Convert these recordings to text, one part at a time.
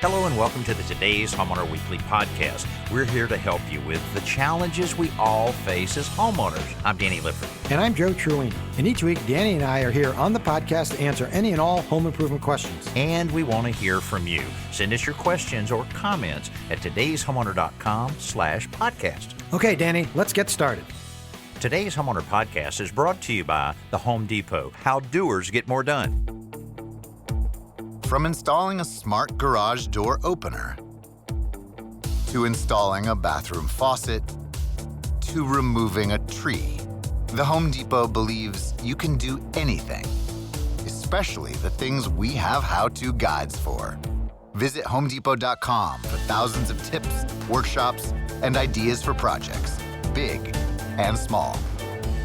Hello and welcome to the Today's Homeowner Weekly Podcast. We're here to help you with the challenges we all face as homeowners. I'm Danny Lipford. And I'm Joe Truini. And each week, Danny and I are here on the podcast to answer any and all home improvement questions. And we want to hear from you. Send us your questions or comments at todayshomeowner.com/podcast. Okay, Danny, let's get started. Today's Homeowner Podcast is brought to you by the Home Depot. How doers get more done. From installing a smart garage door opener, to installing a bathroom faucet, to removing a tree, the Home Depot believes you can do anything, especially the things we have how-to guides for. Visit HomeDepot.com for thousands of tips, workshops, and ideas for projects, big and small.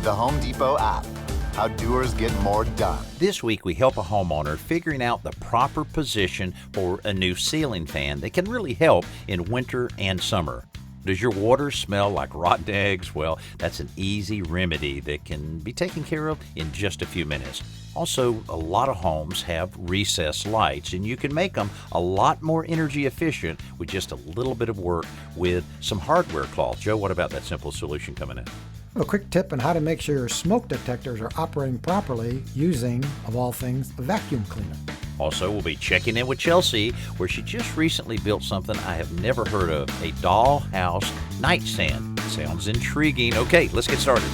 The Home Depot app. How doers get more done. This week, we help a homeowner figuring out the proper position for a new ceiling fan that can really help in winter and summer. Does your water smell like rotten eggs? Well, that's an easy remedy that can be taken care of in just a few minutes. Also, a lot of homes have recessed lights, and you can make them a lot more energy efficient with just a little bit of work with some hardware cloth. Joe, what about that simple solution coming in? A quick tip on how to make sure your smoke detectors are operating properly using, of all things, a vacuum cleaner. Also, we'll be checking in with Chelsea, where she just recently built something I have never heard of, a dollhouse nightstand. Sounds intriguing. Okay, let's get started.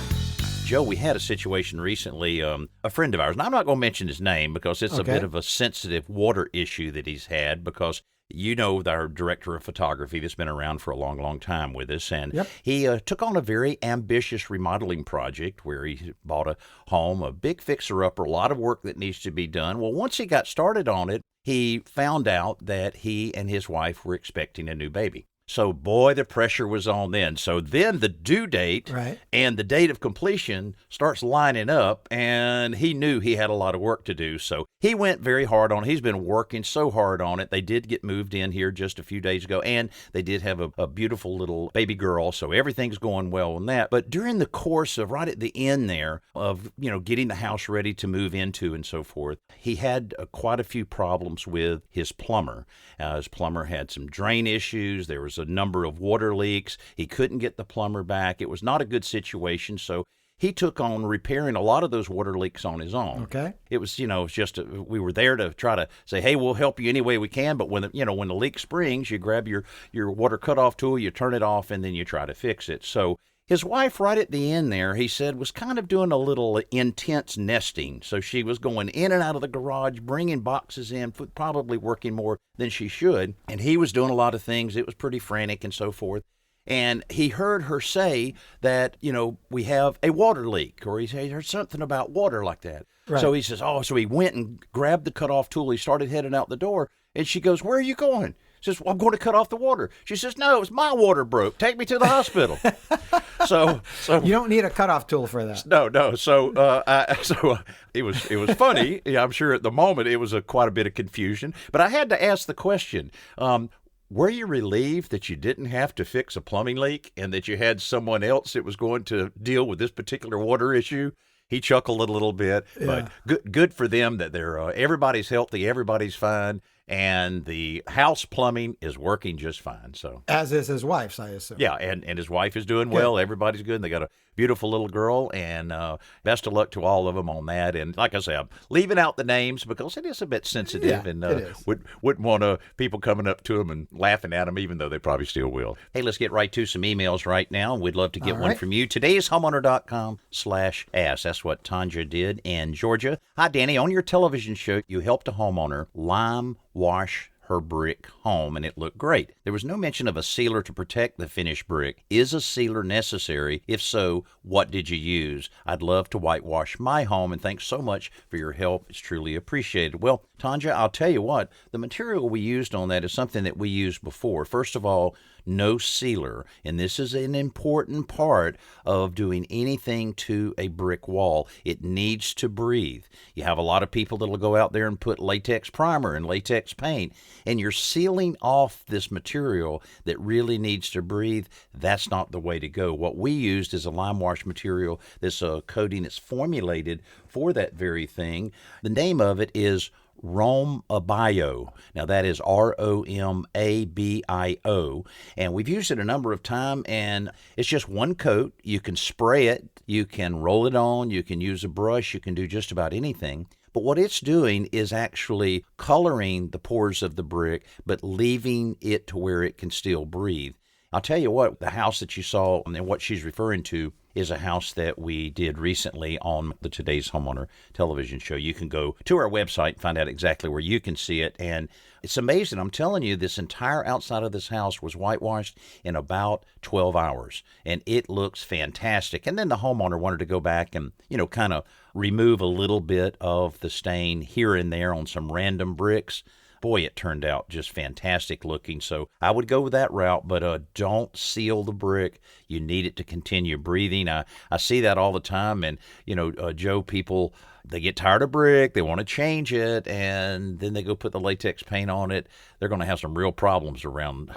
Joe, we had a situation recently, a friend of ours, and I'm not going to mention his name because it's a bit of a sensitive water issue that he's had, because you know our director of photography that's been around for a long, long time with us, and he took on a very ambitious remodeling project where he bought a home, a big fixer-upper, a lot of work that needs to be done. Well, once he got started on it, he found out that he and his wife were expecting a new baby. So, boy, the pressure was on then. So then the due date and the date of completion starts lining up, and he knew he had a lot of work to do. So he went very hard on it. He's been working so hard on it. They did get moved in here just a few days ago, and they did have a beautiful little baby girl. So everything's going well on that. But during the course of right at the end there of, getting the house ready to move into and so forth, he had quite a few problems with his plumber. His plumber had some drain issues. There was a number of water leaks. He couldn't get the plumber back. It was not a good situation, so he took on repairing a lot of those water leaks on his own. Okay. It was, we were there to try to say, hey, we'll help you any way we can, but when the leak springs, you grab your water cutoff tool, you turn it off, and then you try to fix it. So his wife, right at the end there, he said, was kind of doing a little intense nesting. So she was going in and out of the garage, bringing boxes in, probably working more than she should. And he was doing a lot of things. It was pretty frantic and so forth. And he heard her say that, we have a water leak, or he heard something about water like that. Right. So he says, so he went and grabbed the cutoff tool. He started heading out the door. And she goes, where are you going? He says, well, I'm going to cut off the water. She says, no, it's my water broke. Take me to the hospital. So you don't need a cutoff tool for that. No. So it was funny. Yeah, I'm sure at the moment it was quite a bit of confusion. But I had to ask the question. Were you relieved that you didn't have to fix a plumbing leak and that you had someone else that was going to deal with this particular water issue? He chuckled a little bit, but good for them that they're everybody's healthy, everybody's fine, and the house plumbing is working just fine. So as is his wife's, I assume. Yeah, and his wife is doing well. Everybody's good. And they got a beautiful little girl, and best of luck to all of them on that. And like I say, I'm leaving out the names because it is a bit sensitive, and wouldn't want people coming up to them and laughing at them, even though they probably still will. Hey, let's get right to some emails right now. We'd love to get one from you. todayshomeowner.com/ask. That's what Tanja did in Georgia. Hi, Danny. On your television show, you helped a homeowner lime wash her brick home, and it looked great. There was no mention of a sealer to protect the finished brick. Is a sealer necessary? If so, what did you use? I'd love to whitewash my home, and thanks so much for your help. It's truly appreciated. Well, Tanja, I'll tell you what, the material we used on that is something that we used before. First of all, no sealer, and this is an important part of doing anything to a brick wall. It needs to breathe. You have a lot of people that'll go out there and put latex primer and latex paint, and you're sealing off this material that really needs to breathe. That's not the way to go. What we used is a lime wash material, this coating that's formulated for that very thing. The name of it is Romabio. Now that is Romabio, and we've used it a number of times, and it's just one coat. You can spray it, you can roll it on, you can use a brush, you can do just about anything. But what it's doing is actually coloring the pores of the brick, but leaving it to where it can still breathe. I'll tell you what, the house that you saw and what she's referring to is a house that we did recently on the Today's Homeowner television show. You can go to our website and find out exactly where you can see it. And it's amazing. I'm telling you, this entire outside of this house was whitewashed in about 12 hours. And it looks fantastic. And then the homeowner wanted to go back and, kind of remove a little bit of the stain here and there on some random bricks. Boy, it turned out just fantastic looking. So I would go with that route, but don't seal the brick. You need it to continue breathing. I see that all the time. And, Joe, people, they get tired of brick. They want to change it. And then they go put the latex paint on it. They're going to have some real problems around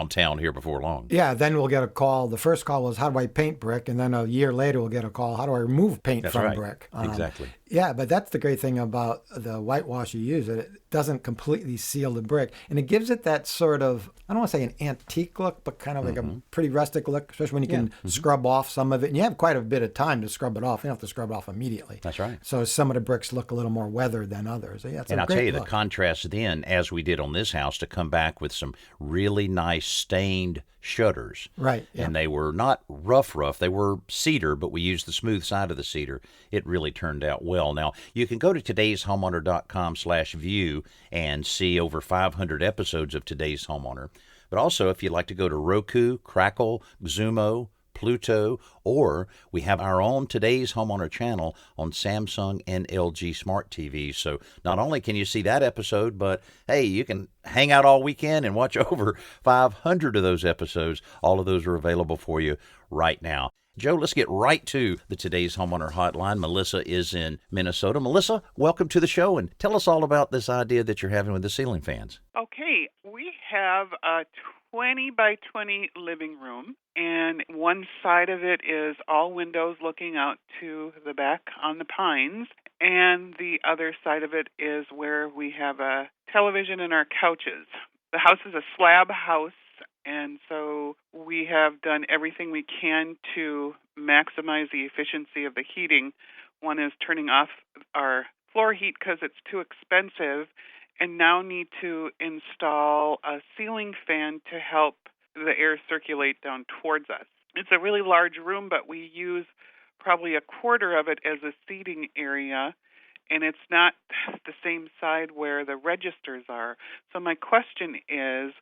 town here before long. Yeah, then we'll get a call. The first call was, how do I paint brick? And then a year later, we'll get a call, how do I remove paint from brick? Exactly. Yeah, but that's the great thing about the whitewash you use. It doesn't completely seal the brick. And it gives it that sort of, I don't want to say an antique look, but kind of like a pretty rustic look, especially when you can scrub off some of it. And you have quite a bit of time to scrub it off. You don't have to scrub it off immediately. That's right. So some of the bricks look a little more weathered than others. So yeah, it's and I'll great tell you, look. the contrast then, as we did on this house, to come back with some really nice stained shutters. Right. Yeah. And they were not rough. They were cedar, but we used the smooth side of the cedar. It really turned out well. Now, you can go to todayshomeowner.com/view and see over 500 episodes of Today's Homeowner. But also, if you'd like to go to Roku, Crackle, Xumo, Pluto, or we have our own Today's Homeowner channel on Samsung and LG Smart TVs. So not only can you see that episode, but hey, you can hang out all weekend and watch over 500 of those episodes. All of those are available for you right now. Joe, let's get right to the Today's Homeowner hotline. Melissa is in Minnesota. Melissa, welcome to the show, and tell us all about this idea that you're having with the ceiling fans. Okay, we have a 20 by 20 living room, and one side of it is all windows looking out to the back on the pines, and the other side of it is where we have a television and our couches. The house is a slab house, and so we have done everything we can to maximize the efficiency of the heating. One is turning off our floor heat because it's too expensive, and now need to install a ceiling fan to help the air circulate down towards us. It's a really large room, but we use probably a quarter of it as a seating area, and it's not the same side where the registers are. So my question is,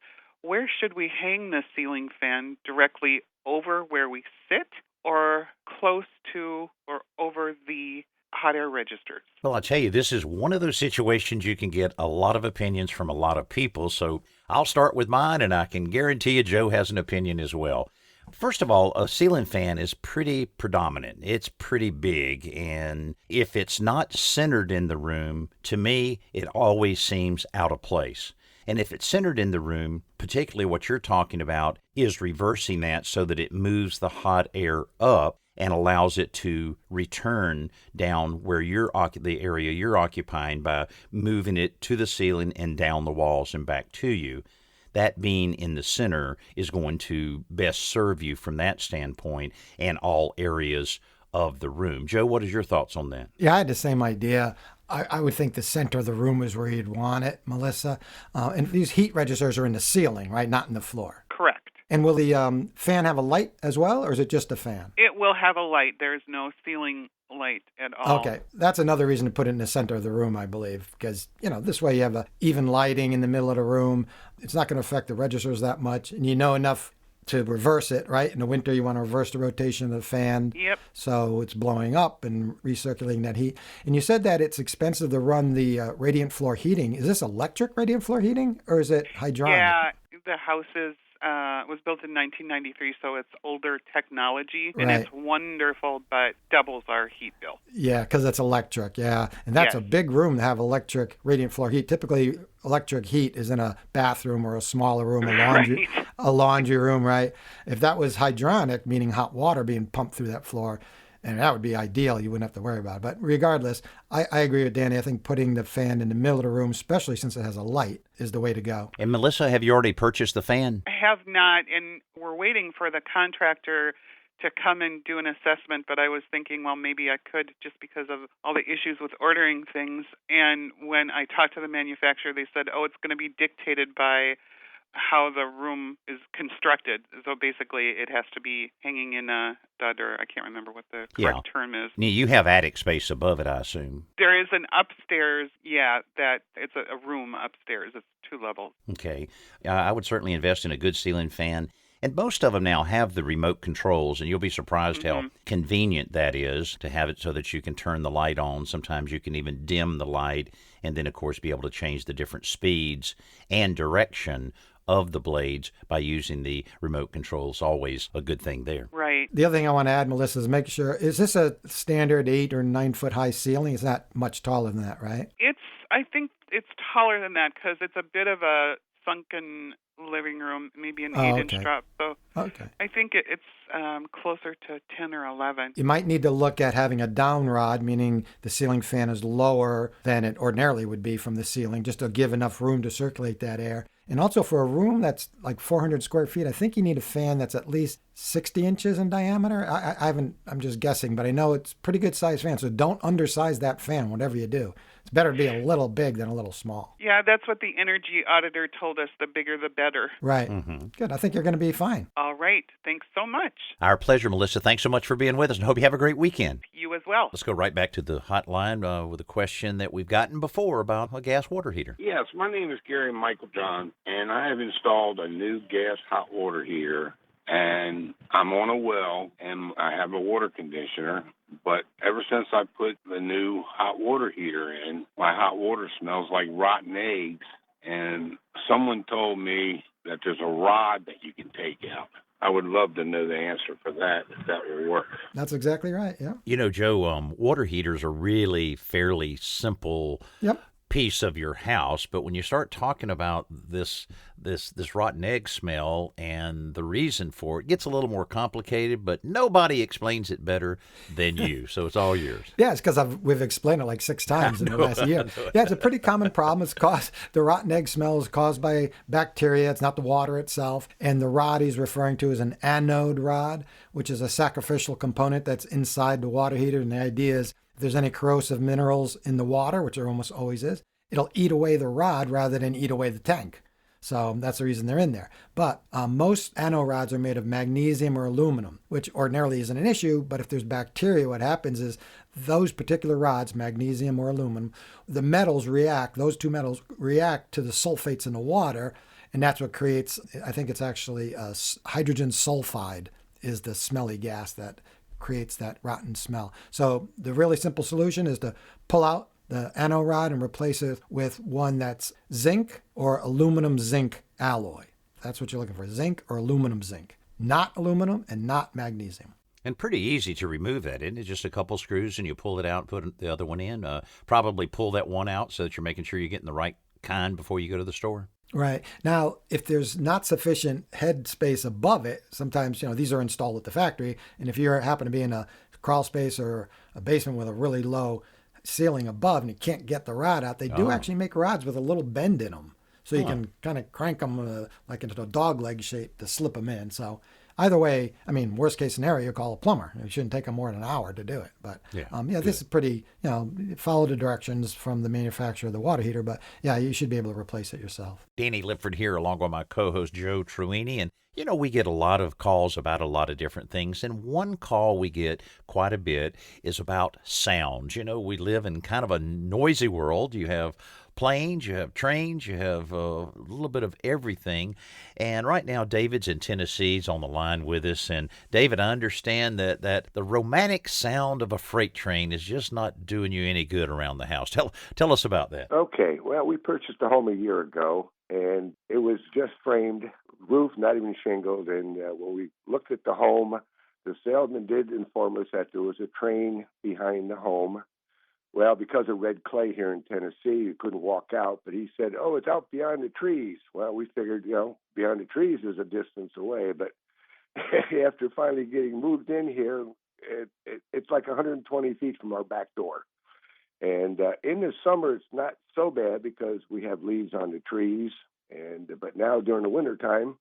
where should we hang the ceiling fan? Directly over where we sit, or close to or over the hot air registers? Well, I'll tell you, this is one of those situations you can get a lot of opinions from a lot of people. So I'll start with mine, and I can guarantee you Joe has an opinion as well. First of all, a ceiling fan is pretty predominant. It's pretty big, and if it's not centered in the room, to me, it always seems out of place. And if it's centered in the room, particularly what you're talking about is reversing that so that it moves the hot air up and allows it to return down where the area you're occupying by moving it to the ceiling and down the walls and back to you. That being in the center is going to best serve you from that standpoint and all areas of the room. Joe, what is your thoughts on that? Yeah, I had the same idea. I would think the center of the room is where you'd want it, Melissa. And these heat registers are in the ceiling, right? Not in the floor. Correct. And will the fan have a light as well, or is it just a fan? It will have a light. There's no ceiling light at all. Okay. That's another reason to put it in the center of the room, I believe, because, this way you have a even lighting in the middle of the room. It's not going to affect the registers that much, and you know enough to reverse it, right? In the winter, you want to reverse the rotation of the fan. Yep. So it's blowing up and recirculating that heat. And you said that it's expensive to run the radiant floor heating. Is this electric radiant floor heating, or is it hydronic? Yeah, the house was built in 1993, so it's older technology, and It's wonderful, but doubles our heat bill. Yeah, because it's electric, yeah. And that's a big room to have electric radiant floor heat. Typically, electric heat is in a bathroom or a smaller room, a laundry room, right? If that was hydronic, meaning hot water being pumped through that floor, And that would be ideal. You wouldn't have to worry about it. But regardless, I agree with Danny. I think putting the fan in the middle of the room, especially since it has a light, is the way to go. And Melissa, have you already purchased the fan? I have not, and we're waiting for the contractor to come and do an assessment, but I was thinking, well, maybe I could just because of all the issues with ordering things. And when I talked to the manufacturer, they said, oh, it's going to be dictated by how the room is constructed. So basically, it has to be hanging in a stud, or I can't remember what the correct term is. You have attic space above it, I assume. There is an upstairs, that it's a room upstairs. It's 2 levels. Okay. I would certainly invest in a good ceiling fan. And most of them now have the remote controls, and you'll be surprised how convenient that is to have it so that you can turn the light on. Sometimes you can even dim the light, and then, of course, be able to change the different speeds and direction of the blades by using the remote controls. Always a good thing there. Right. The other thing I want to add, Melissa, is make sure, is this a standard 8 or 9 foot high ceiling? It's not much taller than that, right? I think it's taller than that because it's a bit of a sunken living room, maybe an 8-inch drop. So I think it's closer to 10 or 11. You might need to look at having a down rod, meaning the ceiling fan is lower than it ordinarily would be from the ceiling, just to give enough room to circulate that air. And also for a room that's like 400 square feet, I think you need a fan that's at least 60 inches in diameter. I'm just guessing, but I know it's a pretty good sized fan. So don't undersize that fan, whatever you do. It's better to be a little big than a little small. Yeah, that's what the energy auditor told us. The bigger, the better. Right. Good. I think you're going to be fine. All right. Thanks so much. Our pleasure, Melissa. Thanks so much for being with us, and hope you have a great weekend. You as well. Let's go right back to the hotline with a question that we've gotten before about a gas water heater. Yes, my name is Gary Michael John, and I have installed a new gas hot water heater, and I'm on a well, and I have a water conditioner. But ever since I put the new hot water heater in, my hot water smells like rotten eggs. And someone told me that there's a rod that you can take out. I would love to know the answer for that, if that will work. That's exactly right, yeah. You know, Joe, water heaters are really fairly simple piece of your house, but when you start talking about this rotten egg smell and the reason for it, gets a little more complicated, but nobody explains it better than you, so it's all yours. Yeah, it's because we've explained it like 6 times in the last year. Yeah, it's a pretty common problem. The rotten egg smell is caused by bacteria. It's not the water itself. And the rod he's referring to is an anode rod, which is a sacrificial component that's inside the water heater. And the idea is if there's any corrosive minerals in the water, which there almost always is, it'll eat away the rod rather than eat away the tank. So that's the reason they're in there. But most anode rods are made of magnesium or aluminum, which ordinarily isn't an issue. But if there's bacteria, what happens is those particular rods, magnesium or aluminum, those two metals react to the sulfates in the water. And that's what creates, I think it's actually hydrogen sulfide is the smelly gas that creates that rotten smell. So the really simple solution is to pull out the anode rod and replace it with one that's zinc or aluminum zinc alloy. That's what you're looking for, zinc or aluminum zinc. Not aluminum and not magnesium. And pretty easy to remove that, isn't it? Just a couple screws and you pull it out and put the other one in. Probably pull that one out so that you're making sure you're getting the right kind before you go to the store. Right. Now, if there's not sufficient head space above it, sometimes, these are installed at the factory. And if you happen to be in a crawl space or a basement with a really low ceiling above and you can't get the rod out, they do actually make rods with a little bend in them. So you can kind of crank them like into a dog leg shape to slip them in. So either way, worst case scenario, you call a plumber. It shouldn't take them more than an hour to do it. But this is pretty, follow the directions from the manufacturer of the water heater. But yeah, you should be able to replace it yourself. Danny Lipford here along with my co-host Joe Truini. And we get a lot of calls about a lot of different things, and one call we get quite a bit is about sounds. We live in kind of a noisy world. You have planes, you have trains, you have a little bit of everything. And right now, David's in Tennessee. He's on the line with us. And David, I understand that the romantic sound of a freight train is just not doing you any good around the house. Tell us about that. Okay. Well, we purchased a home a year ago, and it was just framed, roof, not even shingled. And when we looked at the home, the salesman did inform us that there was a train behind the home. Well, because of red clay here in Tennessee, you couldn't walk out. But he said, it's out beyond the trees. Well, we figured, beyond the trees is a distance away. But after finally getting moved in here, it's like 120 feet from our back door. And in the summer, it's not so bad because we have leaves on the trees. But now during the wintertime,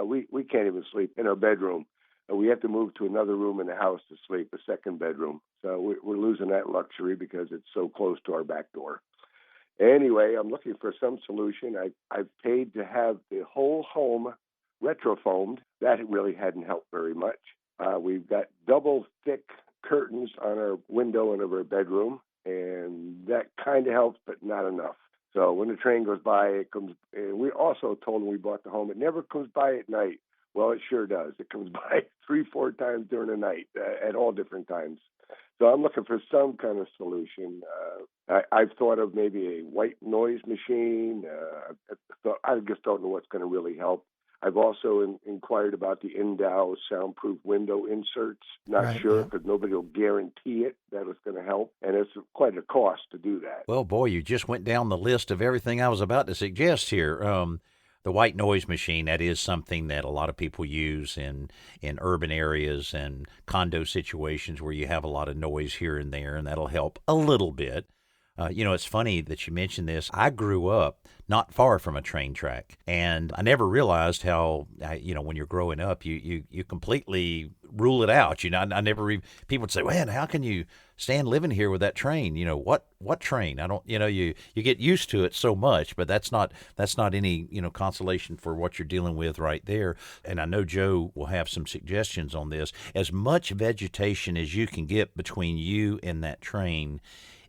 we can't even sleep in our bedroom. We have to move to another room in the house to sleep, a second bedroom. So we're losing that luxury because it's so close to our back door. Anyway, I'm looking for some solution. I've paid to have the whole home retrofoamed. That really hadn't helped very much. We've got double thick curtains on our window in our bedroom, and that kind of helps, but not enough. So when the train goes by, it comes. And we also told when we bought the home, it never comes by at night. Well, it sure does. It comes by 3-4 times during the night at all different times. So I'm looking for some kind of solution. I've thought of maybe a white noise machine. I just don't know what's going to really help. I've also inquired about the Indow soundproof window inserts. Not sure because nobody will guarantee it that it's going to help, and it's quite a cost to do that. Well, boy, you just went down the list of everything I was about to suggest here. The white noise machine, that is something that a lot of people use in urban areas and condo situations where you have a lot of noise here and there, and that'll help a little bit. It's funny that you mentioned this. I grew up not far from a train track, and I never realized how, when you're growing up, you completely rule it out. People would say, man, how can you stand living here with that train? What train? I don't, you get used to it so much, but that's not any, consolation for what you're dealing with right there. And I know Joe will have some suggestions on this. As much vegetation as you can get between you and that train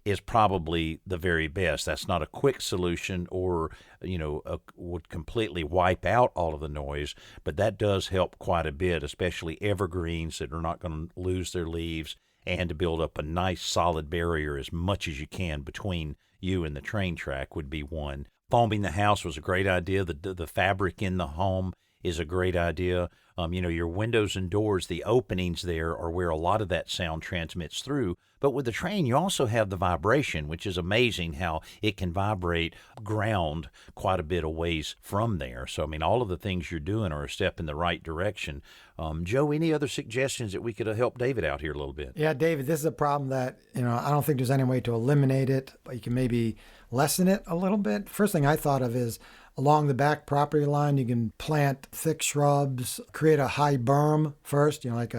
is probably the very best. That's not a quick solution or, would completely wipe out all of the noise, but that does help quite a bit, especially evergreens that are not going to lose their leaves, and to build up a nice solid barrier as much as you can between you and the train track would be one. Foaming the house was a great idea. The fabric in the home is a great idea. Your windows and doors, the openings there are where a lot of that sound transmits through. But with the train, you also have the vibration, which is amazing how it can vibrate ground quite a bit of ways from there. So, all of the things you're doing are a step in the right direction. Joe, any other suggestions that we could help David out here a little bit? Yeah, David, this is a problem that, I don't think there's any way to eliminate it, but you can maybe lessen it a little bit. First thing I thought of is along the back property line, you can plant thick shrubs, create a high berm first, like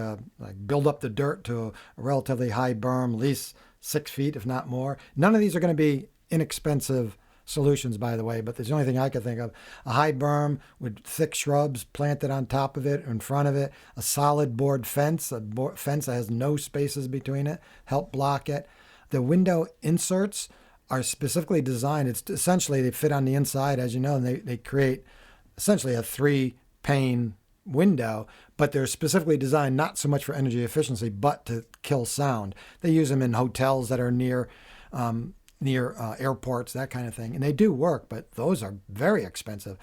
build up the dirt to a relatively high berm, at least 6 feet, if not more. None of these are going to be inexpensive solutions, by the way, but there's the only thing I could think of. A high berm with thick shrubs planted on top of it, in front of it, a solid board fence, fence that has no spaces between it, help block it. The window inserts are specifically designed. It's essentially, they fit on the inside, as you know, and they create essentially a 3-pane window, but they're specifically designed not so much for energy efficiency, but to kill sound. They use them in hotels that are near airports, that kind of thing. And they do work, but those are very expensive.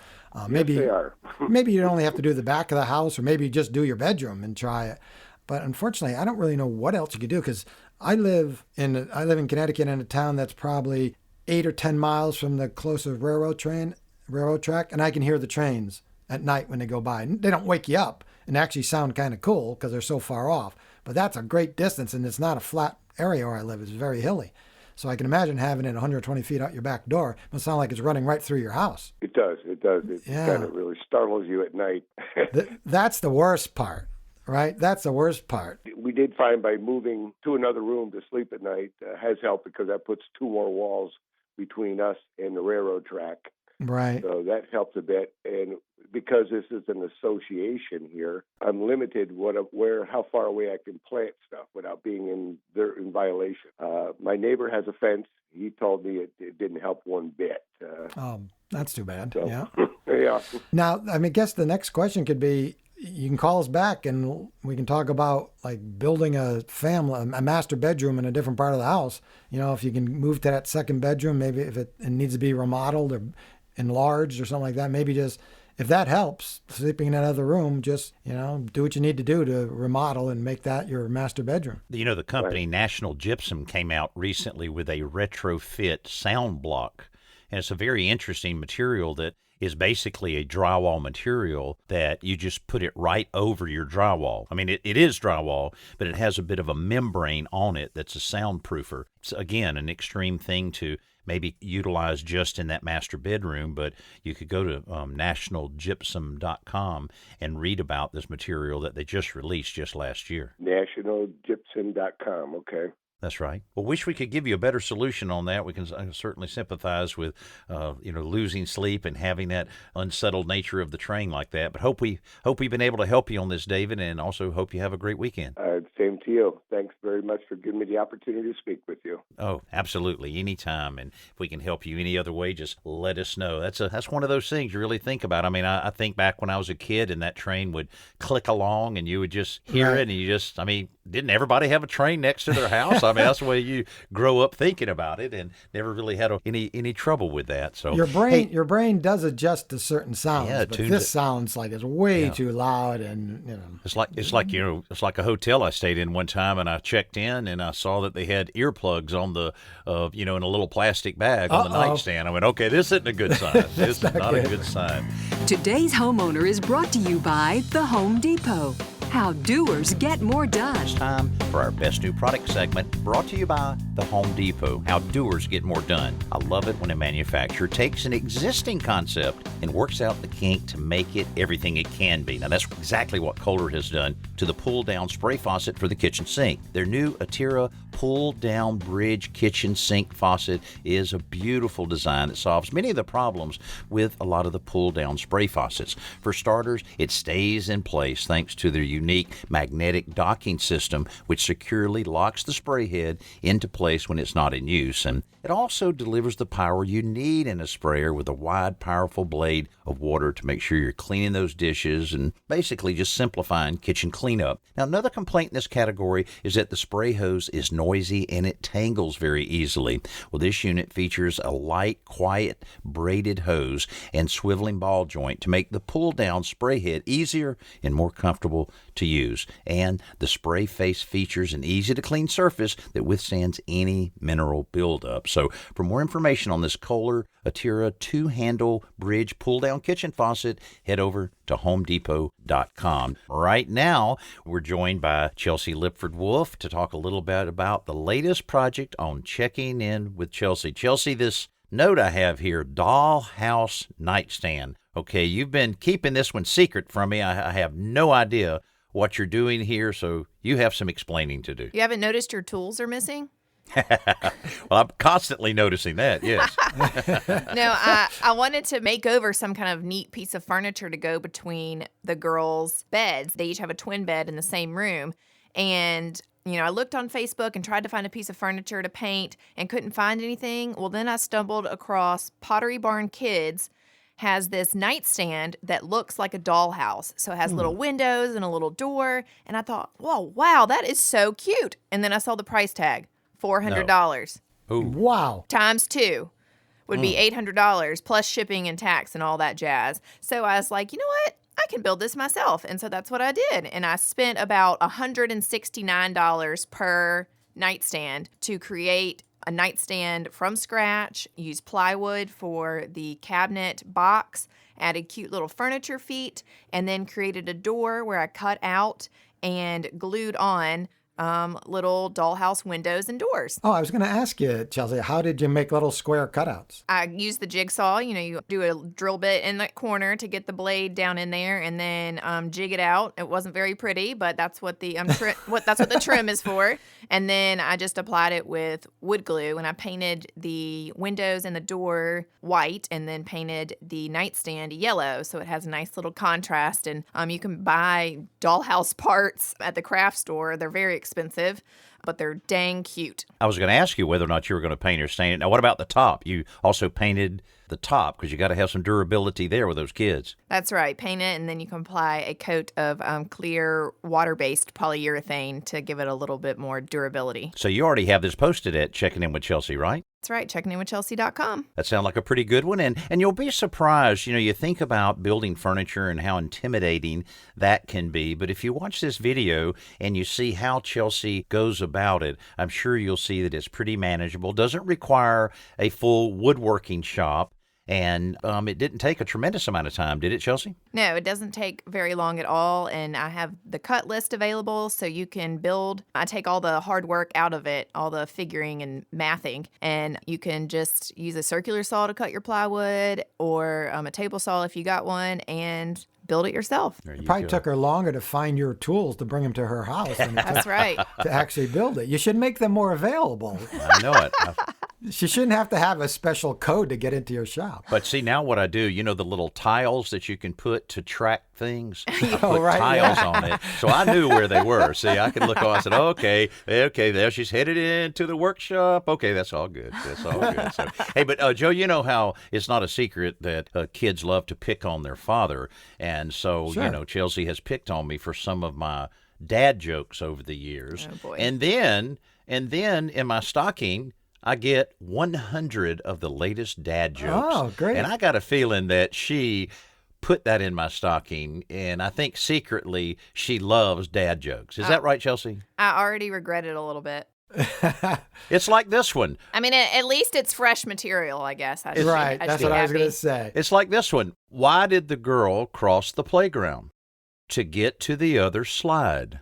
Maybe yes, they are. Maybe you only have to do the back of the house, or maybe you just do your bedroom and try it. But unfortunately, I don't really know what else you could do, because I live in Connecticut in a town that's probably 8 or 10 miles from the closest railroad track, and I can hear the trains at night when they go by. They don't wake you up and actually sound kind of cool because they're so far off. But that's a great distance, and it's not a flat area where I live. It's very hilly. So I can imagine having it 120 feet out your back door. It must sound like it's running right through your house. It does. It kind of really startles you at night. That's the worst part. Right? That's the worst part. We did find by moving to another room to sleep at night has helped, because that puts 2 more walls between us and the railroad track. Right. So that helps a bit. And because this is an association here, I'm limited how far away I can plant stuff without being in violation. My neighbor has a fence. He told me it didn't help one bit. That's too bad. So, yeah. Yeah. Now, I guess the next question could be, you can call us back and we can talk about building a master bedroom in a different part of the house. If you can move to that second bedroom, maybe if it needs to be remodeled or enlarged or something like that, maybe just, if that helps, sleeping in another room, just, do what you need to do to remodel and make that your master bedroom. The company National Gypsum came out recently with a retrofit sound block. And it's a very interesting material that is basically a drywall material that you just put it right over your drywall. I mean, it is drywall, but it has a bit of a membrane on it that's a soundproofer. It's, again, an extreme thing to maybe utilize just in that master bedroom, but you could go to nationalgypsum.com and read about this material that they just released just last year. Nationalgypsum.com, okay. That's right. Well, wish we could give you a better solution on that. We can certainly sympathize with, losing sleep and having that unsettled nature of the train like that. But hope we've been able to help you on this, David, and also hope you have a great weekend. Same to you. Thanks very much for giving me the opportunity to speak with you. Oh, absolutely. Anytime. And if we can help you any other way, just let us know. That's one of those things you really think about. I mean, I think back when I was a kid and that train would click along and you would just hear it and you just, didn't everybody have a train next to their house? I mean, that's the way you grow up thinking about it, and never really had any trouble with that. So your brain does adjust to certain sounds, but this sounds like it's way too loud, and it's like a hotel I stayed in one time, and I checked in and I saw that they had earplugs on the in a little plastic bag on the nightstand. I went, okay, this isn't a good sign. This is not a good sign. Today's Homeowner is brought to you by the Home Depot. How doers get more done. It's time for our Best New Product segment, brought to you by the Home Depot. How doers get more done. I love it when a manufacturer takes an existing concept and works out the kink to make it everything it can be. Now, that's exactly what Kohler has done to the pull-down spray faucet for the kitchen sink. Their new Attira pull-down bridge kitchen sink faucet is a beautiful design that solves many of the problems with a lot of the pull-down spray faucets. For starters, it stays in place thanks to their unique magnetic docking system, which securely locks the spray head into place when it's not in use. And it also delivers the power you need in a sprayer with a wide, powerful blade of water to make sure you're cleaning those dishes and basically just simplifying kitchen cleanup. Now, another complaint in this category is that the spray hose is noisy and it tangles very easily. Well, this unit features a light, quiet, braided hose and swiveling ball joint to make the pull-down spray head easier and more comfortable to use. And the spray face features an easy-to-clean surface that withstands any mineral buildup. So for more information on this Kohler Attira two-handle bridge pull-down kitchen faucet, head over to HomeDepot.com. Right now, we're joined by Chelsea Lipford-Wolf to talk a little bit about the latest project on Checking In with Chelsea. Chelsea, this note I have here, dollhouse nightstand. Okay, you've been keeping this one secret from me. I have no idea what you're doing here, so you have some explaining to do. You haven't noticed your tools are missing? Well, I'm constantly noticing that, yes. No, I wanted to make over some kind of neat piece of furniture to go between the girls' beds. They each have a twin bed in the same room. And, I looked on Facebook and tried to find a piece of furniture to paint and couldn't find anything. Well, then I stumbled across Pottery Barn Kids has this nightstand that looks like a dollhouse. So it has little windows and a little door. And I thought, whoa, wow, that is so cute. And then I saw the price tag. $400. Ooh. Wow. Times 2 would be $800 plus shipping and tax and all that jazz. So I was like, you know what? I can build this myself. And so that's what I did. And I spent about $169 per nightstand to create a nightstand from scratch, used plywood for the cabinet box, added cute little furniture feet, and then created a door where I cut out and glued on little dollhouse windows and doors. Oh, I was going to ask you, Chelsea, how did you make little square cutouts? I used the jigsaw. You do a drill bit in that corner to get the blade down in there, and then jig it out. It wasn't very pretty, but that's what the that's what the trim is for. And then I just applied it with wood glue, and I painted the windows and the door white, and then painted the nightstand yellow, so it has a nice little contrast. And you can buy dollhouse parts at the craft store. They're very expensive, but they're dang cute. I was going to ask you whether or not you were going to paint or stain it. Now, what about the top? You also painted the top because you got to have some durability there with those kids. That's right. Paint it, and then you can apply a coat of clear water-based polyurethane to give it a little bit more durability. So you already have this posted at Checking In with Chelsea, right? That's right, checkinginwithchelsea.com. That sounds like a pretty good one, and you'll be surprised. You think about building furniture and how intimidating that can be, but if you watch this video and you see how Chelsea goes about it, I'm sure you'll see that it's pretty manageable, doesn't require a full woodworking shop, And it didn't take a tremendous amount of time, did it, Chelsea? No, it doesn't take very long at all. And I have the cut list available so you can build. I take all the hard work out of it, all the figuring and mathing. And you can just use a circular saw to cut your plywood or a table saw if you got one and build it yourself. It probably took her longer to find your tools to bring them to her house than it That's took right. to actually build it. You should make them more available. I know it. She shouldn't have to have a special code to get into your shop. But see, now what I do, you know the little tiles that you can put to track things? I Oh, put right, tiles yeah. on it. So I knew where they were. See, I could look on, I said, okay, there she's headed into the workshop. Okay, that's all good. That's all good. So, hey, but Joe, you know how it's not a secret that kids love to pick on their father. And so, Sure. you know, Chelsea has picked on me for some of my dad jokes over the years. Oh, boy. And then in my stocking, I get 100 of the latest dad jokes. Oh, great. And I got a feeling that she put that in my stocking, and I think secretly she loves dad jokes. Is that right, Chelsea? I already regret it a little bit. It's like this one. I mean, at least it's fresh material, I guess. I should be- Right, I that's should be what I was happy. going to say. It's like this one. Why did the girl cross the playground? To get to the other slide.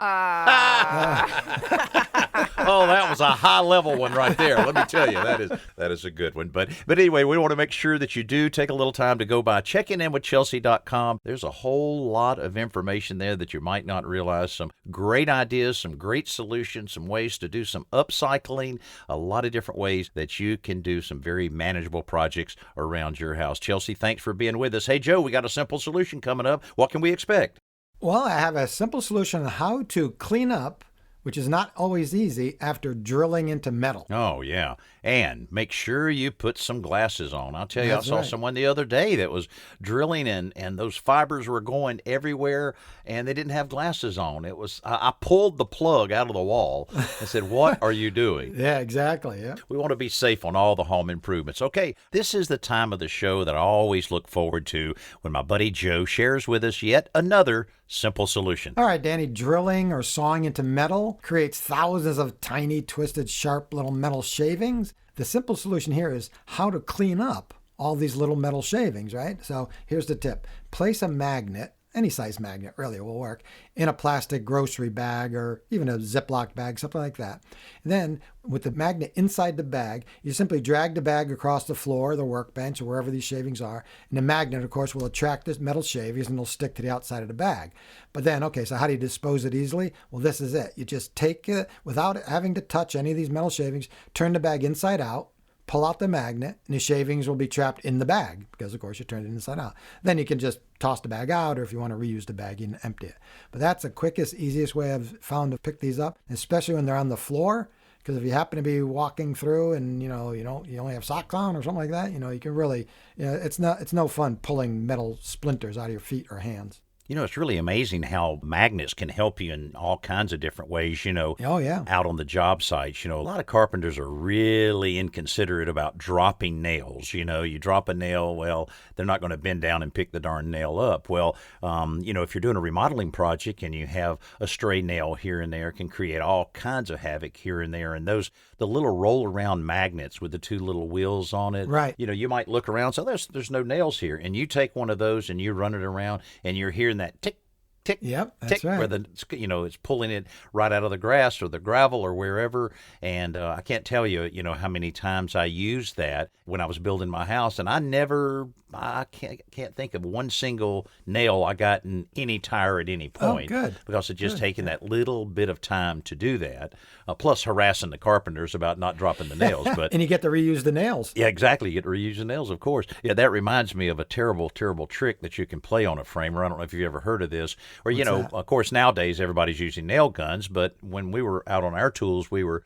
Oh, that was a high-level one right there. Let me tell you, that is a good one. But anyway, we want to make sure that you do take a little time to go by checkinginwithchelsea.com. There's a whole lot of information there that you might not realize. Some great ideas, some great solutions, some ways to do some upcycling, a lot of different ways that you can do some very manageable projects around your house. Chelsea, thanks for being with us. Hey, Joe, we got a simple solution coming up. What can we expect? Well, I have a simple solution on how to clean up, which is not always easy, after drilling into metal. Oh, yeah. And make sure you put some glasses on. I'll tell you, That's I saw right. someone the other day that was drilling and those fibers were going everywhere and they didn't have glasses on. It was I pulled the plug out of the wall and said, "What are you doing?" Yeah, exactly. Yeah. We want to be safe on all the home improvements. Okay, this is the time of the show that I always look forward to when my buddy Joe shares with us yet another simple solution. All right, Danny, drilling or sawing into metal creates thousands of tiny, twisted, sharp little metal shavings. The simple solution here is how to clean up all these little metal shavings, right? So here's the tip. Place a magnet, any size magnet really will work, in a plastic grocery bag or even a Ziploc bag, something like that. And then with the magnet inside the bag, you simply drag the bag across the floor, the workbench, or wherever these shavings are. And the magnet, of course, will attract the metal shavings and it'll stick to the outside of the bag. But then, okay, so how do you dispose it easily? Well, this is it. You just take it without having to touch any of these metal shavings, turn the bag inside out, pull out the magnet, and the shavings will be trapped in the bag because, of course, you turned it inside out. Then you can just toss the bag out, or if you want to reuse the bag, you can empty it. But that's the quickest, easiest way I've found to pick these up, especially when they're on the floor. Because if you happen to be walking through and you only have socks on or something like that, you can really, it's no fun pulling metal splinters out of your feet or hands. You know, it's really amazing how magnets can help you in all kinds of different ways, Oh, yeah. out on the job sites. A lot of carpenters are really inconsiderate about dropping nails. You drop a nail, well, they're not going to bend down and pick the darn nail up. Well, if you're doing a remodeling project and you have a stray nail here and there, it can create all kinds of havoc here and there. And the little roll-around magnets with the two little wheels on it. Right. You might look around, so there's no nails here. And you take one of those and you run it around and you're hearing that tick, tick, Yep, that's tick, right. where it's pulling it right out of the grass or the gravel or wherever. And I can't tell you, how many times I used that when I was building my house, and I can't think of one single nail I got in any tire at any point. Oh, good. Because it's just taking that little bit of time to do that, plus harassing the carpenters about not dropping the nails. But And you get to reuse the nails. yeah, exactly. You get to reuse the nails, of course. Yeah, that reminds me of a terrible, terrible trick that you can play on a framer. I don't know if you've ever heard of this. Or, that? of course, nowadays everybody's using nail guns, but when we were out on our tools, we were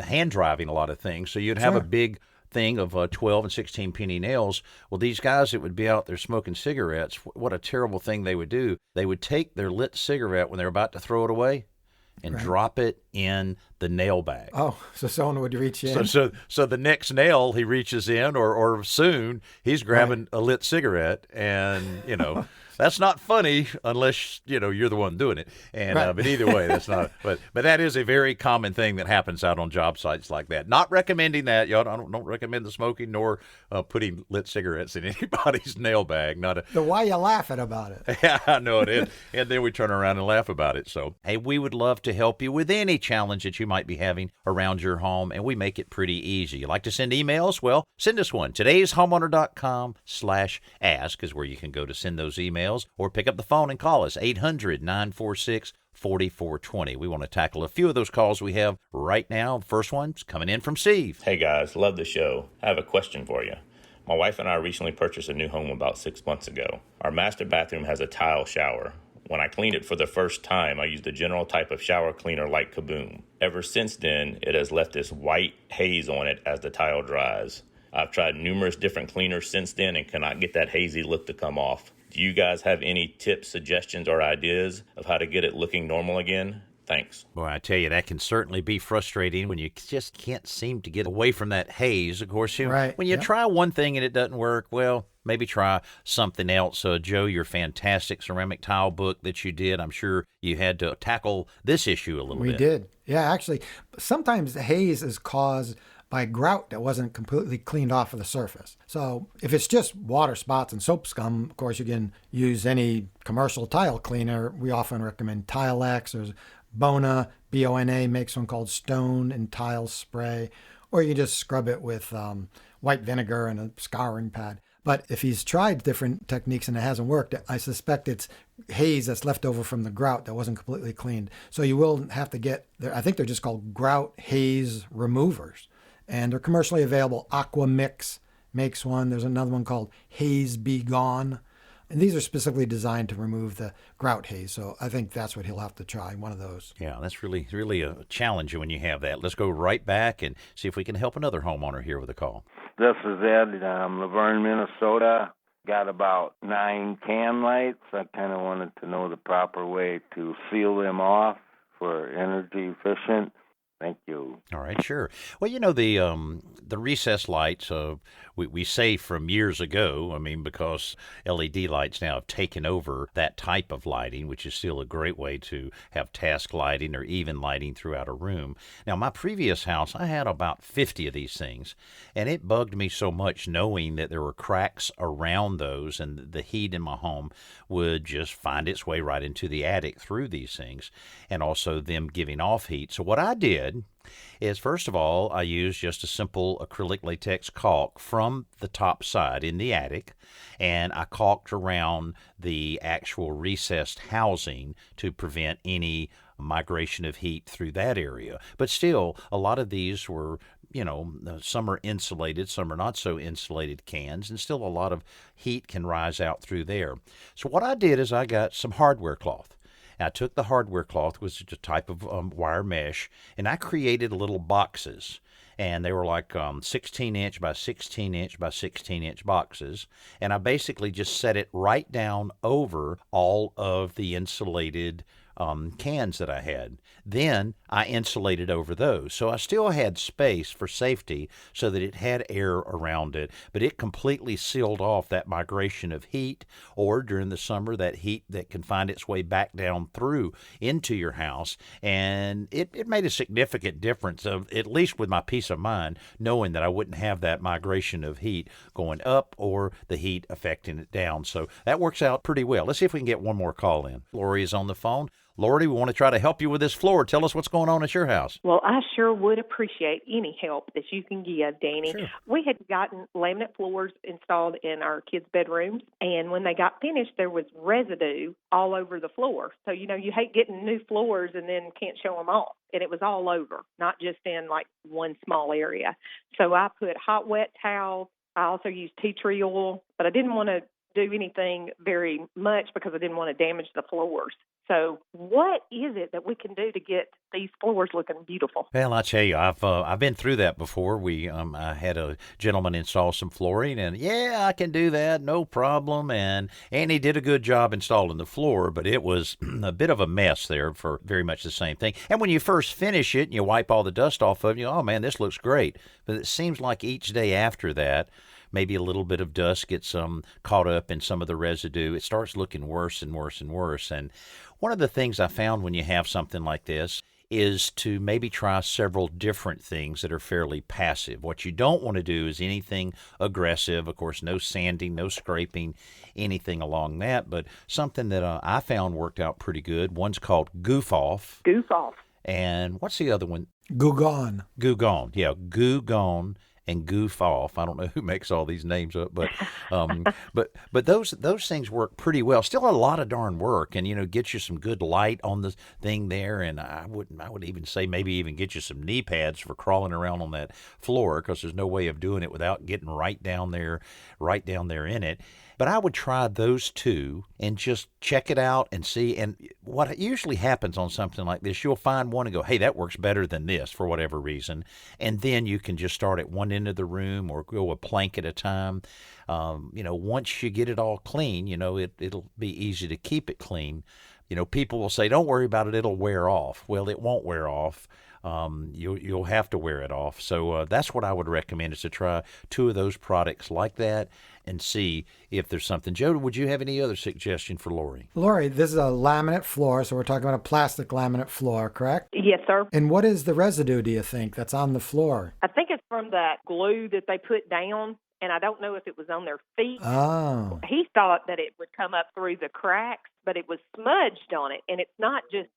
hand driving a lot of things. So you'd have Sure. a big thing of 12 and 16 penny nails. Well, these guys that would be out there smoking cigarettes, what a terrible thing they would do. They would take their lit cigarette when they're about to throw it away and Right. drop it in the nail bag. Oh, so someone would reach in. So the next nail he reaches in, or soon he's grabbing a lit cigarette, and that's not funny unless you're the one doing it. And but either way, that's not. But that is a very common thing that happens out on job sites like that. Not recommending that. Y'all don't recommend the smoking nor putting lit cigarettes in anybody's nail bag. So why you laughing about it? Yeah, I know it. And then we turn around and laugh about it. So, hey, we would love to help you with any challenge that you might be having around your home, and we make it pretty easy. You like to send emails? Well, send us one. Today's Homeowner.com/ask is where you can go to send those emails, or pick up the phone and call us, 800-946-4420. We want to tackle a few of those calls we have right now. First one's coming in from Steve. Hey guys, love the show. I have a question for you. My wife and I recently purchased a new home about 6 months ago. Our master bathroom has a tile shower. When I cleaned it for the first time, I used a general type of shower cleaner like Kaboom. Ever since then, it has left this white haze on it as the tile dries. I've tried numerous different cleaners since then and cannot get that hazy look to come off. Do you guys have any tips, suggestions, or ideas of how to get it looking normal again? Thanks. Boy, I tell you, that can certainly be frustrating when you just can't seem to get away from that haze. Of course, when you try one thing and it doesn't work, well, maybe try something else. Joe, your fantastic ceramic tile book that you did, I'm sure you had to tackle this issue a little bit. We did. Yeah, actually, sometimes the haze is caused by grout that wasn't completely cleaned off of the surface. So if it's just water spots and soap scum, of course, you can use any commercial tile cleaner. We often recommend Tilex or Bona, B-O-N-A, makes one called Stone and Tile Spray, or you just scrub it with white vinegar and a scouring pad. But if he's tried different techniques and it hasn't worked, I suspect it's haze that's left over from the grout that wasn't completely cleaned. So you will have to get, I think they're just called grout haze removers. And they're commercially available. Aqua Mix makes one. There's another one called Haze Be Gone. And these are specifically designed to remove the grout haze. So I think that's what he'll have to try, one of those. Yeah, that's really a challenge when you have that. Let's go right back and see if we can help another homeowner here with a call. This is Ed. Laverne, Minnesota. Got about 9 can lights. I kind of wanted to know the proper way to seal them off for energy efficient. Thank you. All right, sure. Well, the recessed lights, we say from years ago, because LED lights now have taken over that type of lighting, which is still a great way to have task lighting or even lighting throughout a room. Now, my previous house, I had about 50 of these things, and it bugged me so much knowing that there were cracks around those, and the heat in my home would just find its way right into the attic through these things, and also them giving off heat. So what I did is, first of all, I used just a simple acrylic latex caulk from the top side in the attic, and I caulked around the actual recessed housing to prevent any migration of heat through that area. But still, a lot of these were, some are insulated, some are not so insulated cans, and still a lot of heat can rise out through there. So what I did is I got some hardware cloth. I took the hardware cloth, which is a type of wire mesh, and I created little boxes. And they were like 16-inch by 16-inch by 16-inch boxes. And I basically just set it right down over all of the insulated cans that I had. Then I insulated over those. So I still had space for safety so that it had air around it, but it completely sealed off that migration of heat, or during the summer, that heat that can find its way back down through into your house. And it made a significant difference, at least with my peace of mind, knowing that I wouldn't have that migration of heat going up or the heat affecting it down. So that works out pretty well. Let's see if we can get one more call in. Lori is on the phone. Lori, we want to try to help you with this floor. Tell us what's going on at your house. Well, I sure would appreciate any help that you can give, Danny. Sure. We had gotten laminate floors installed in our kids' bedrooms, and when they got finished, there was residue all over the floor. So, you hate getting new floors and then can't show them off. And it was all over, not just in like one small area. So I put hot, wet towels. I also used tea tree oil, but I didn't want to do anything very much because I didn't want to damage the floors. So what is it that we can do to get these floors looking beautiful? Well, I tell you, I've been through that before. I had a gentleman install some flooring, and yeah, I can do that, no problem. And he did a good job installing the floor, but it was a bit of a mess there for very much the same thing. And when you first finish it and you wipe all the dust off of it, you go, oh man, this looks great. But it seems like each day after that, maybe a little bit of dust gets caught up in some of the residue. It starts looking worse and worse and worse. And one of the things I found when you have something like this is to maybe try several different things that are fairly passive. What you don't want to do is anything aggressive. Of course, no sanding, no scraping, anything along that. But something that I found worked out pretty good. One's called Goof Off. Goof Off. And what's the other one? Goo Gone. Goo Gone. Yeah, Goo Gone and Goof Off. I don't know who makes all these names up, but but those things work pretty well. Still a lot of darn work, and get you some good light on the thing there. And I would even say maybe even get you some knee pads for crawling around on that floor, because there's no way of doing it without getting right down there in it. But I would try those two and just check it out and see. And what usually happens on something like this, you'll find one and go, hey, that works better than this for whatever reason. And then you can just start at one end of the room or go a plank at a time. Once you get it all clean, it'll be easy to keep it clean. People will say, don't worry about it, it'll wear off. Well, it won't wear off. You'll have to wear it off. So that's what I would recommend, is to try two of those products like that and see if there's something. Joe, would you have any other suggestion for Lori? Lori, this is a laminate floor, so we're talking about a plastic laminate floor, correct? Yes, sir. And what is the residue, do you think, that's on the floor? I think it's from that glue that they put down, and I don't know if it was on their feet. Oh. He thought that it would come up through the cracks, but it was smudged on it. And it's not just,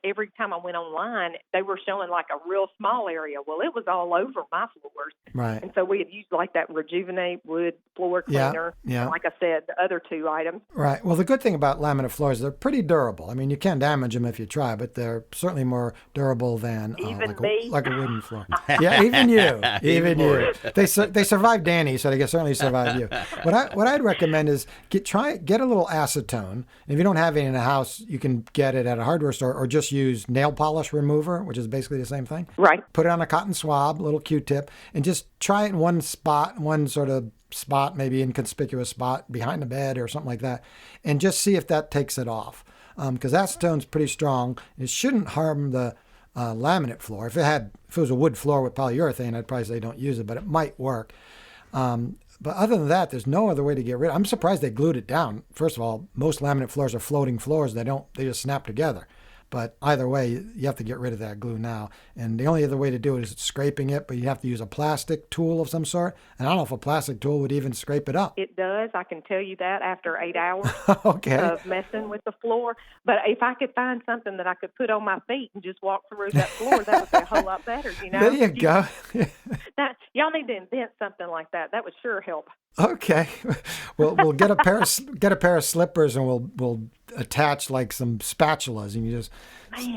every time I went online, they were showing like a real small area. Well, it was all over my floors. Right. And so we had used like that Rejuvenate wood floor cleaner. Yeah. And like I said, the other two items. Right. Well, the good thing about laminate floors, they're pretty durable. I mean, you can damage them if you try, but they're certainly more durable than like a wooden floor. Yeah, even you. Even you. They survived Danny, so they can certainly survive you. What I'd recommend is get a little acetone. If you don't have any in the house, you can get it at a hardware store, or just use nail polish remover, which is basically the same thing. Right. Put it on a cotton swab, a little Q-tip, and just try it in one spot, maybe inconspicuous spot behind the bed or something like that, and just see if that takes it off. Because acetone's pretty strong. It shouldn't harm the laminate floor. If it was a wood floor with polyurethane, I'd probably say don't use it, but it might work. But other than that, there's no other way to get rid of it. I'm surprised they glued it down. First of all, most laminate floors are floating floors. They just snap together. But either way, you have to get rid of that glue now. And the only other way to do it is scraping it, but you have to use a plastic tool of some sort. And I don't know if a plastic tool would even scrape it up. It does. I can tell you that after 8 hours okay. of messing with the floor. But if I could find something that I could put on my feet and just walk through that floor, that would be a whole lot better, There you go. Y'all need to invent something like that. That would sure help. Okay. We'll get a pair of slippers, and we'll attach like some spatulas, and you just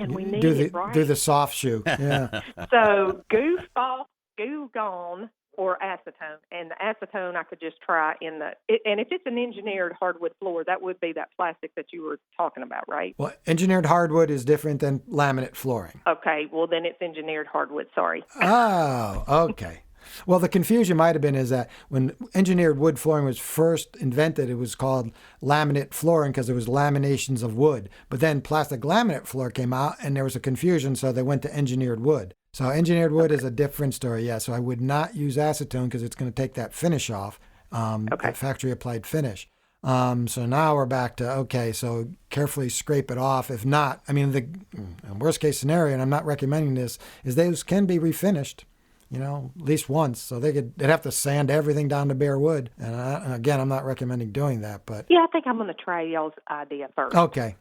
we need do the soft shoe. Yeah. So Goof Off, Goo Gone, or acetone. And the acetone I could just try and if it's an engineered hardwood floor, that would be that plastic that you were talking about, right? Well, engineered hardwood is different than laminate flooring. Okay. Well, then it's engineered hardwood. Sorry. Oh, okay. Well, the confusion might have been is that when engineered wood flooring was first invented, it was called laminate flooring because it was laminations of wood. But then plastic laminate floor came out, and there was a confusion, so they went to engineered wood. So engineered wood is a different story, yeah. So I would not use acetone because it's going to take that finish off, that factory applied finish. So now we're back to, so carefully scrape it off. If not, the worst case scenario, and I'm not recommending this, is those can be refinished. At least once. So they'd have to sand everything down to bare wood. And again, I'm not recommending doing that, but. Yeah, I think I'm going to try y'all's idea first. Okay.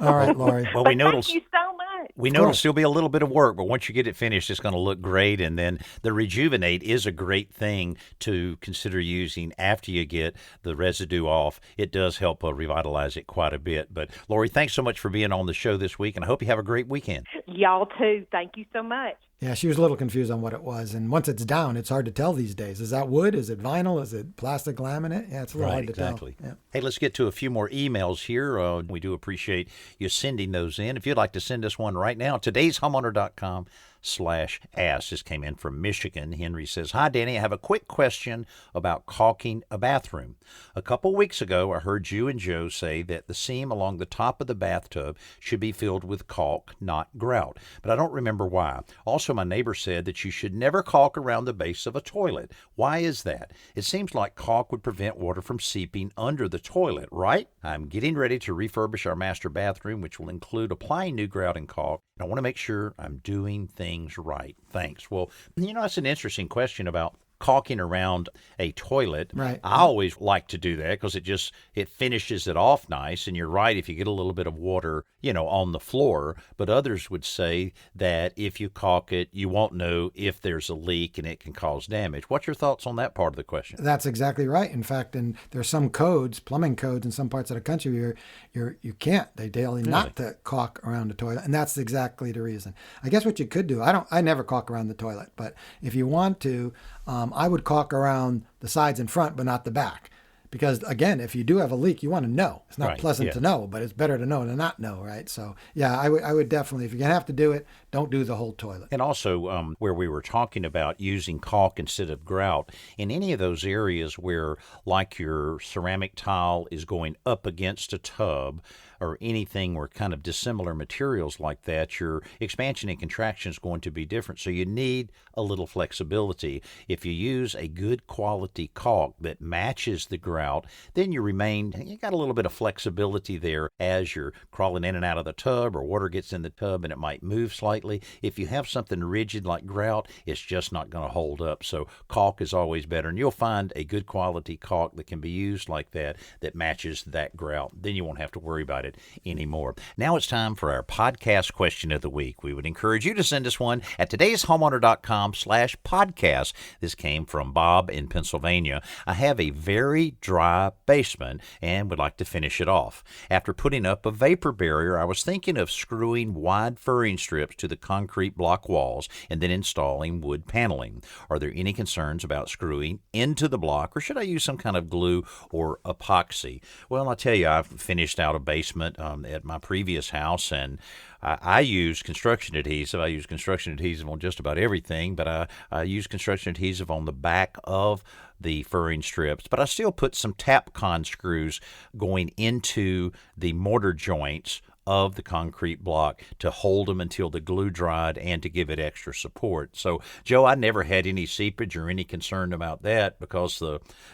All right, Lori. Well, we know thank you so much. We know it'll still be a little bit of work, but once you get it finished, it's going to look great. And then the Rejuvenate is a great thing to consider using after you get the residue off. It does help revitalize it quite a bit. But Lori, thanks so much for being on the show this week, and I hope you have a great weekend. Y'all too. Thank you so much. Yeah, she was a little confused on what it was. And once it's down, it's hard to tell these days. Is that wood? Is it vinyl? Is it plastic laminate? Yeah, it's a little hard to tell. Yeah. Hey, let's get to a few more emails here. We do appreciate you sending those in. If you'd like to send us one right now, today's Homeowner.com/ask. This came in from Michigan. Henry says, "Hi, Danny. I have a quick question about caulking a bathroom. A couple weeks ago, I heard you and Joe say that the seam along the top of the bathtub should be filled with caulk, not grout. But I don't remember why. Also, my neighbor said that you should never caulk around the base of a toilet. Why is that? It seems like caulk would prevent water from seeping under the toilet, right? I'm getting ready to refurbish our master bathroom, which will include applying new grout and caulk. I want to make sure I'm doing things right. Thanks." Well, that's an interesting question about caulking around a toilet. Right. I always like to do that because it finishes it off nice. And you're right, if you get a little bit of water, on the floor. But others would say that if you caulk it, you won't know if there's a leak and it can cause damage. What's your thoughts on that part of the question? That's exactly right. In fact, there's some codes, plumbing codes in some parts of the country where you can't. They tell you not to caulk around the toilet, and that's exactly the reason. I guess what you could do, I never caulk around the toilet, but if you want to, I would caulk around the sides and front, but not the back. Because, again, if you do have a leak, you want to know. It's not pleasant to know, but it's better to know than not know, right? So, yeah, I would definitely, if you're going to have to do it, don't do the whole toilet. And also, where we were talking about using caulk instead of grout, in any of those areas where, like your ceramic tile is going up against a tub, or anything where kind of dissimilar materials like that, your expansion and contraction is going to be different. So you need a little flexibility. If you use a good quality caulk that matches the grout, then you got a little bit of flexibility there as you're crawling in and out of the tub, or water gets in the tub and it might move slightly. If you have something rigid like grout, it's just not going to hold up. So caulk is always better. And you'll find a good quality caulk that can be used like that matches that grout. Then you won't have to worry about it anymore. Now it's time for our podcast question of the week. We would encourage you to send us one at today's Homeowner.com/podcast. This came from Bob in Pennsylvania. "I have a very dry basement and would like to finish it off. After putting up a vapor barrier, I was thinking of screwing wide furring strips to the concrete block walls and then installing wood paneling. Are there any concerns about screwing into the block, or should I use some kind of glue or epoxy?" Well, I'll tell you, I've finished out a basement at my previous house, and I use construction adhesive. I use construction adhesive on just about everything, but I use construction adhesive on the back of the furring strips. But I still put some Tapcon screws going into the mortar joints of the concrete block to hold them until the glue dried and to give it extra support. So, Joe, I never had any seepage or any concern about that because,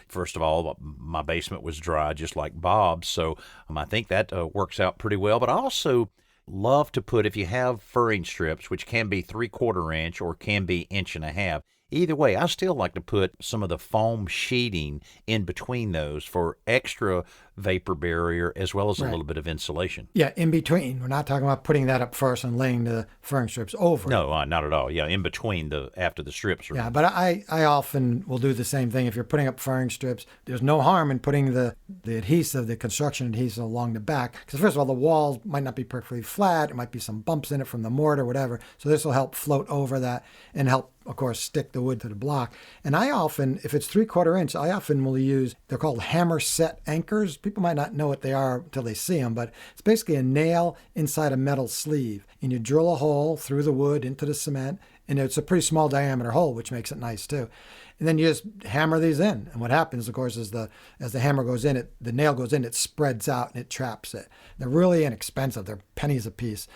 first of all, my basement was dry just like Bob's. So I think that works out pretty well. But I also love to put, if you have furring strips, which can be 3/4 inch or can be 1.5 inches, either way, I still like to put some of the foam sheeting in between those for extra vapor barrier as well as a little bit of insulation. Yeah, in between. We're not talking about putting that up first and laying the furring strips over. No, not at all. Yeah, in between after the strips are. Yeah, but I often will do the same thing. If you're putting up furring strips, there's no harm in putting the adhesive, the construction adhesive along the back. Because first of all, the walls might not be perfectly flat. It might be some bumps in it from the mortar, whatever. So this will help float over that and help, of course, stick the wood to the block. And I often, if it's 3/4 inch, I often will use, they're called hammer set anchors. People might not know what they are until they see them, but it's basically a nail inside a metal sleeve. And you drill a hole through the wood into the cement, and it's a pretty small diameter hole, which makes it nice too. And then you just hammer these in. And what happens, of course, is as the hammer goes in, the nail goes in, it spreads out and it traps it. They're really inexpensive. They're pennies a piece.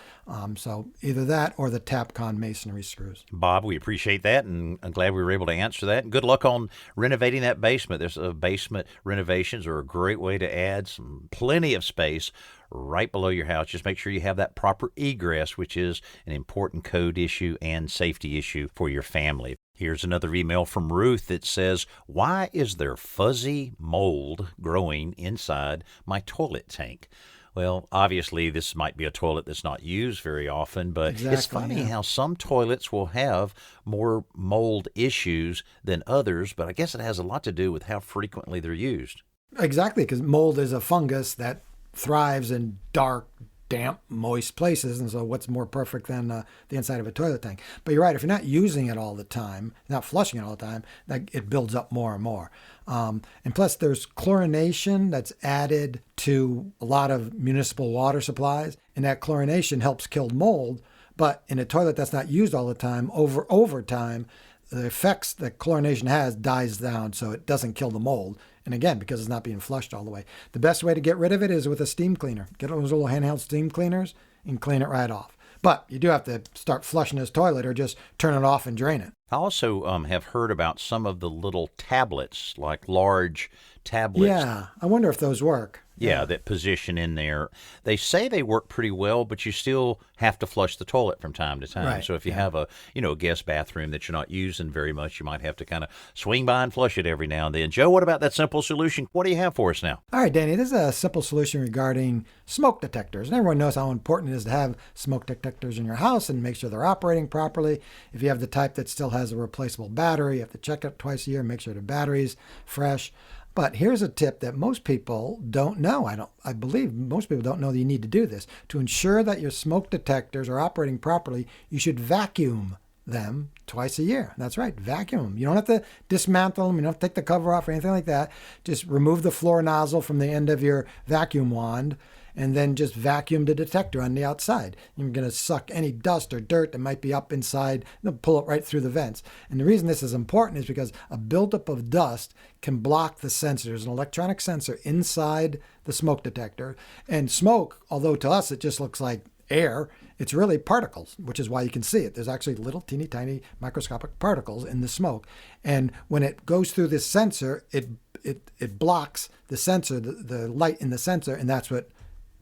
So either that or the Tapcon masonry screws. Bob, we appreciate that, and I'm glad we were able to answer that. And good luck on renovating that basement. There's basement renovations are a great way to add plenty of space right below your house. Just make sure you have that proper egress, which is an important code issue and safety issue for your family. Here's another email from Ruth that says, "Why is there fuzzy mold growing inside my toilet tank?" Well, obviously, this might be a toilet that's not used very often, but it's funny how some toilets will have more mold issues than others, but I guess it has a lot to do with how frequently they're used. Exactly, because mold is a fungus that thrives in dark, damp, moist places. And so what's more perfect than the inside of a toilet tank? But you're right. If you're not using it all the time, not flushing it all the time, it builds up more and more. And plus, there's chlorination that's added to a lot of municipal water supplies. And that chlorination helps kill mold. But in a toilet that's not used all the time, over time, the effects that chlorination has dies down, so it doesn't kill the mold. And again, because it's not being flushed all the way. The best way to get rid of it is with a steam cleaner. Get those little handheld steam cleaners and clean it right off. But you do have to start flushing this toilet or just turn it off and drain it. I also have heard about some of the little tablets, like large tablets. Yeah, I wonder if those work. Yeah, that position in there. They say they work pretty well, but you still have to flush the toilet from time to time. Right, So if you have a guest bathroom that you're not using very much, you might have to kind of swing by and flush it every now and then. Joe, what about that simple solution? What do you have for us now? All right, Danny, this is a simple solution regarding smoke detectors. And everyone knows how important it is to have smoke detectors in your house and make sure they're operating properly. If you have the type that still has a replaceable battery, you have to check it twice a year, make sure the battery's fresh. But here's a tip that most people don't know. I believe most people don't know that you need to do this. To ensure that your smoke detectors are operating properly, you should vacuum them twice a year. That's right, vacuum them. You don't have to dismantle them. You don't have to take the cover off or anything like that. Just remove the floor nozzle from the end of your vacuum wand and then just vacuum the detector on the outside. You're going to suck any dust or dirt that might be up inside, pull it right through the vents. And the reason this is important is because a buildup of dust can block the sensor. There's an electronic sensor inside the smoke detector. And smoke, although to us it just looks like air, it's really particles, which is why you can see it. There's actually little teeny tiny microscopic particles in the smoke. And when it goes through this sensor, it blocks the sensor, the light in the sensor, and that's what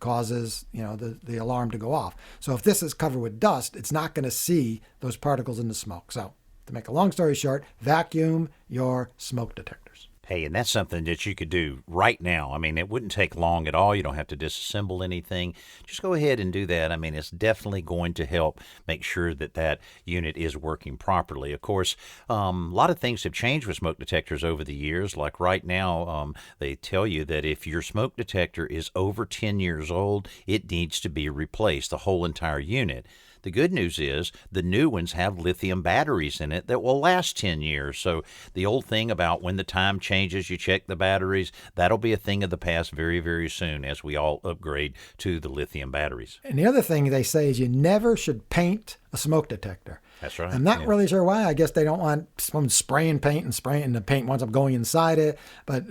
causes the alarm to go off. So if this is covered with dust, it's not going to see those particles in the smoke. So to make a long story short, vacuum your smoke detectors. Hey, and that's something that you could do right now. I mean, it wouldn't take long at all. You don't have to disassemble anything. Just go ahead and do that. I mean, it's definitely going to help make sure that unit is working properly. Of course, a lot of things have changed with smoke detectors over the years. Like right now, they tell you that if your smoke detector is over 10 years old, it needs to be replaced, the whole entire unit. The good news is the new ones have lithium batteries in it that will last 10 years. So the old thing about when the time changes, you check the batteries, that'll be a thing of the past very, very soon as we all upgrade to the lithium batteries. And the other thing they say is you never should paint a smoke detector. That's right. I'm not really sure why. I guess they don't want someone spraying paint and the paint winds up going inside it. But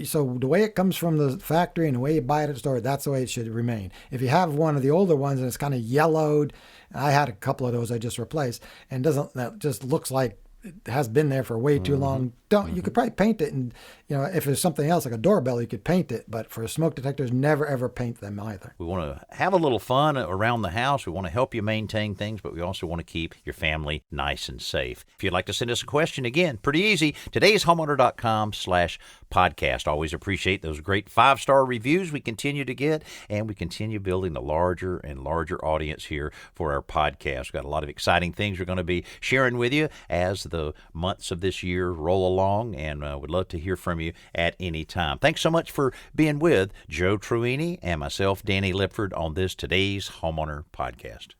so the way it comes from the factory and the way you buy it at the store, that's the way it should remain. If you have one of the older ones and it's kind of yellowed, I had a couple of those I just replaced, and that just looks like it has been there for way too long. You could probably paint it, and if there's something else like a doorbell, you could paint it. But for smoke detectors, never ever paint them either. We want to have a little fun around the house. We want to help you maintain things, but we also want to keep your family nice and safe. If you'd like to send us a question, again, pretty easy. Today's Homeowner.com/podcast. Always appreciate those great 5-star reviews we continue to get, and we continue building a larger and larger audience here for our podcast. We've got a lot of exciting things we're going to be sharing with you as the months of this year roll along, and would love to hear from you at any time. Thanks so much for being with Joe Truini and myself, Danny Lipford, on this Today's Homeowner Podcast.